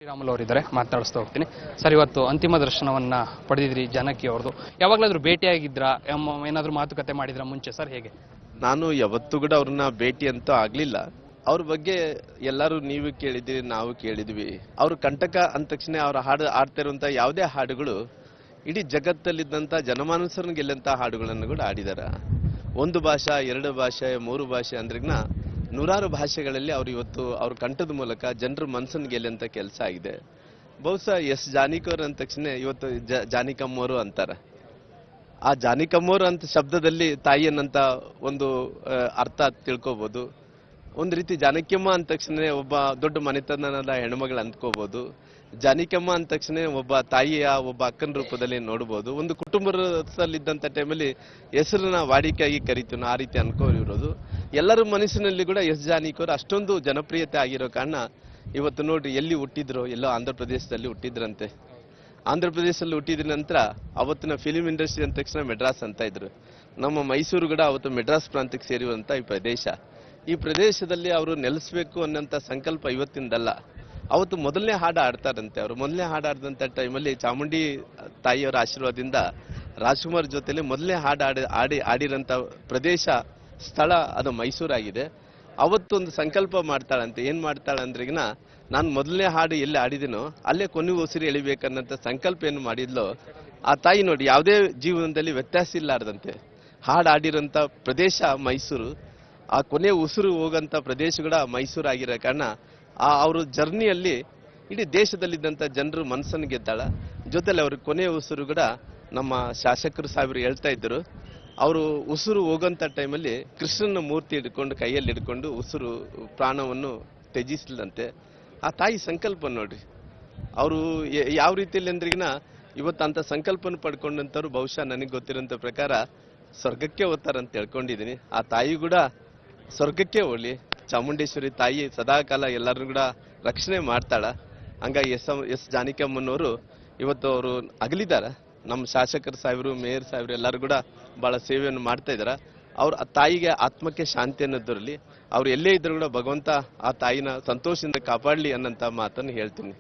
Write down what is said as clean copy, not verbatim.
ಶ್ರೀರಾಮುಲು ಅವರಿದ್ದಾರೆ, ಮಾತನಾಡಿಸ್ತಾ ಹೋಗ್ತೀನಿ. ಸರ್, ಇವತ್ತು ಅಂತಿಮ ದರ್ಶನವನ್ನ ಪಡೆದಿದ್ರಿ ಜಾನಕಿ ಅವ್ರದ್ದು. ಯಾವಾಗಲಾದ್ರೂ ಭೇಟಿಯಾಗಿದ್ರಾ, ಏನಾದ್ರೂ ಮಾತುಕತೆ ಮಾಡಿದ್ರ ಮುಂಚೆ ಸರ್? ಹೇಗೆ? ನಾನು ಯಾವತ್ತೂ ಕೂಡ ಅವ್ರನ್ನ ಭೇಟಿ ಅಂತೂ ಆಗ್ಲಿಲ್ಲ. ಅವ್ರ ಬಗ್ಗೆ ಎಲ್ಲರೂ ನೀವು ಕೇಳಿದಿರಿ, ನಾವು ಕೇಳಿದ್ವಿ. ಅವ್ರು ಕಂಟಕ ಅಂದ ತಕ್ಷಣ ಅವ್ರ ಹಾಡು ಆಡ್ತಾ ಇರುವಂತ ಯಾವುದೇ ಹಾಡುಗಳು ಇಡೀ ಜಗತ್ತಲ್ಲಿದ್ದಂತ ಜನಮಾನಸರನ್ನ ಗೆಲ್ಲಂತ ಹಾಡುಗಳನ್ನು ಕೂಡ ಆಡಿದಾರ. ಒಂದು ಭಾಷೆ, ಎರಡು ಭಾಷೆ, ಮೂರು ಭಾಷೆ ಅಂದ್ರಿಗ್ನ ನೂರಾರು ಭಾಷೆಗಳಲ್ಲಿ ಅವ್ರು ಇವತ್ತು ಅವ್ರ ಕಂಠದ ಮೂಲಕ ಜನರ ಮನಸ್ಸನ್ನು ಗೆಲ್ಲಂತ ಕೆಲಸ ಆಗಿದೆ. ಬಹುಶಃ ಎಸ್ ಜಾನಕಿಯವರು ಅಂದ ತಕ್ಷಣ ಇವತ್ತು ಜಾನಿಕಮ್ಮವರು ಅಂತಾರ. ಆ ಜಾನಿಕಮ್ಮವರು ಅಂತ ಶಬ್ದದಲ್ಲಿ ತಾಯಿ ಅನ್ನಂತ ಒಂದು ಅರ್ಥ ತಿಳ್ಕೋಬಹುದು. ಒಂದ್ ರೀತಿ ಜಾನಕಿಯಮ್ಮ ಅಂದ ತಕ್ಷಣ ಒಬ್ಬ ದೊಡ್ಡ ಮನೆತನದ ಹೆಣ್ಮಗಳು ಅಂದ್ಕೋಬಹುದು. ಜಾನಕಿಯಮ್ಮ ಅಂದ ತಕ್ಷಣ ಒಬ್ಬ ತಾಯಿಯ ಒಬ್ಬ ಅಕ್ಕನ ರೂಪದಲ್ಲಿ ನೋಡಬಹುದು. ಒಂದು ಕುಟುಂಬದಲ್ಲಿದ್ದಂತ ಟೈಮಲ್ಲಿ ಹೆಸರನ್ನ ವಾಡಿಕೆಯಾಗಿ ಕರಿತೀವಿ, ಆ ರೀತಿ ಅನ್ಕೋರಿರೋದು. ಎಲ್ಲರ ಮನಸ್ಸಿನಲ್ಲಿ ಕೂಡ ಎಸ್ ಜಾನಕಿಯವರು ಅಷ್ಟೊಂದು ಜನಪ್ರಿಯತೆ ಆಗಿರೋ ಕಾರಣ ಇವತ್ತು ನೋಡ್ರಿ ಎಲ್ಲಿ ಹುಟ್ಟಿದ್ರು, ಎಲ್ಲೋ ಆಂಧ್ರ ಪ್ರದೇಶದಲ್ಲಿ ಹುಟ್ಟಿದ್ರಂತೆ. ಆಂಧ್ರ ಪ್ರದೇಶದಲ್ಲಿ ಹುಟ್ಟಿದ ನಂತರ ಅವತ್ತಿನ ಫಿಲಿಂ ಇಂಡಸ್ಟ್ರಿ ಅಂದ ತಕ್ಷಣ ಮೆಡ್ರಾಸ್ ಅಂತ ಇದ್ರು. ನಮ್ಮ ಮೈಸೂರು ಕೂಡ ಅವತ್ತು ಮೆಡ್ರಾಸ್ ಪ್ರಾಂತಕ್ಕೆ ಸೇರಿರುವಂತ ಈ ಪ್ರದೇಶ. ಈ ಪ್ರದೇಶದಲ್ಲಿ ಅವರು ನೆಲೆಸಬೇಕು ಅನ್ನೋಂಥ ಸಂಕಲ್ಪ ಇವತ್ತಿಂದಲ್ಲ, ಅವತ್ತು ಮೊದಲನೇ ಹಾಡು ಆಡ್ತಾರಂತೆ. ಅವರು ಮೊದಲನೇ ಹಾಡು ಆಡಿದಂಥ ಟೈಮಲ್ಲಿ ಚಾಮುಂಡಿ ತಾಯಿಯವರ ಆಶೀರ್ವಾದದಿಂದ ರಾಜ್ಕುಮಾರ್ ಜೊತೆಲಿ ಮೊದಲನೇ ಹಾಡು ಆಡಿರಂತ ಪ್ರದೇಶ ಸ್ಥಳ ಅದು ಮೈಸೂರಾಗಿದೆ. ಅವತ್ತೊಂದು ಸಂಕಲ್ಪ ಮಾಡ್ತಾಳಂತೆ. ಏನ್ ಮಾಡ್ತಾಳಂದ್ರಿಗಿನ ನಾನು ಮೊದಲನೇ ಹಾಡು ಎಲ್ಲಿ ಆಡಿದಿನೋ ಅಲ್ಲೇ ಕೊನೆ ಉಸಿರು ಎಳಿಬೇಕನ್ನಂತ ಸಂಕಲ್ಪ ಏನು ಮಾಡಿದ್ಲೋ ಆ ತಾಯಿ ನೋಡಿ ಯಾವುದೇ ಜೀವನದಲ್ಲಿ ವ್ಯತ್ಯಾಸ ಇಲ್ಲಾರ್ದಂತೆ ಹಾಡು ಆಡಿರೋಂಥ ಪ್ರದೇಶ ಮೈಸೂರು, ಆ ಕೊನೆ ಉಸಿರು ಹೋಗಂತ ಪ್ರದೇಶ ಕೂಡ ಮೈಸೂರು ಆಗಿರೋ ಕಾರಣ ಅವ್ರ ಜರ್ನಿಯಲ್ಲಿ ಇಡೀ ದೇಶದಲ್ಲಿದ್ದಂಥ ಜನರು ಮನಸ್ಸನ್ನು ಗೆದ್ದಾಳ. ಜೊತೆಲಿ ಅವ್ರ ಕೊನೆ ಉಸಿರು ಕೂಡ ನಮ್ಮ ಶಾಸಕರು ಸಾಹೇಬರು ಹೇಳ್ತಾ ಇದ್ರು, ಅವರು ಉಸಿರು ಹೋಗಂತ ಟೈಮಲ್ಲಿ ಕೃಷ್ಣನ ಮೂರ್ತಿ ಹಿಡ್ಕೊಂಡು ಕೈಯಲ್ಲಿ ಹಿಡ್ಕೊಂಡು ಉಸಿರು ಪ್ರಾಣವನ್ನು ತ್ಯಜಿಸ್ಲಂತೆ. ಆ ತಾಯಿ ಸಂಕಲ್ಪ ನೋಡ್ರಿ. ಅವರು ಯಾವ ರೀತಿಯಲ್ಲಿ ಅಂದ್ರಿಗಿನ ಇವತ್ತು ಅಂತ ಸಂಕಲ್ಪನ ಪಡ್ಕೊಂಡಂತವ್ರು ಬಹುಶಃ ನನಗೆ ಗೊತ್ತಿರೋಂಥ ಪ್ರಕಾರ ಸ್ವರ್ಗಕ್ಕೆ ಹೋಗ್ತಾರಂತ ಹೇಳ್ಕೊಂಡಿದ್ದೀನಿ. ಆ ತಾಯಿ ಕೂಡ ಸ್ವರ್ಗಕ್ಕೆ ಹೋಗ್ಲಿ. ಚಾಮುಂಡೇಶ್ವರಿ ತಾಯಿ ಸದಾಕಾಲ ಎಲ್ಲರನ್ನೂ ಕೂಡ ರಕ್ಷಣೆ ಮಾಡ್ತಾಳ. ಹಂಗಾಗಿ ಎಸ್ ಜಾನಕಿಯಮ್ಮನವರು ಇವತ್ತು ಅವರು ಅಗಲಿದಾರ. ನಮ್ಮ ಶಾಸಕರ ಸಾಹೇಬರು, ಮೇಯರ್ ಸಾಹೇಬರು ಎಲ್ಲರೂ ಕೂಡ ಬಹಳ ಸೇವೆಯನ್ನು ಮಾಡ್ತಾ ಇದಾರ. ಅವ್ರ ತಾಯಿಗೆ ಆತ್ಮಕ್ಕೆ ಶಾಂತಿಯನ್ನು ದೊರಲಿ. ಅವ್ರು ಎಲ್ಲೇ ಇದ್ರು ಕೂಡ ಭಗವಂತ ಆ ತಾಯಿನ ಸಂತೋಷದಿಂದ ಕಾಪಾಡಲಿ ಅನ್ನಂತ ಮಾತನ್ನು ಹೇಳ್ತೀನಿ.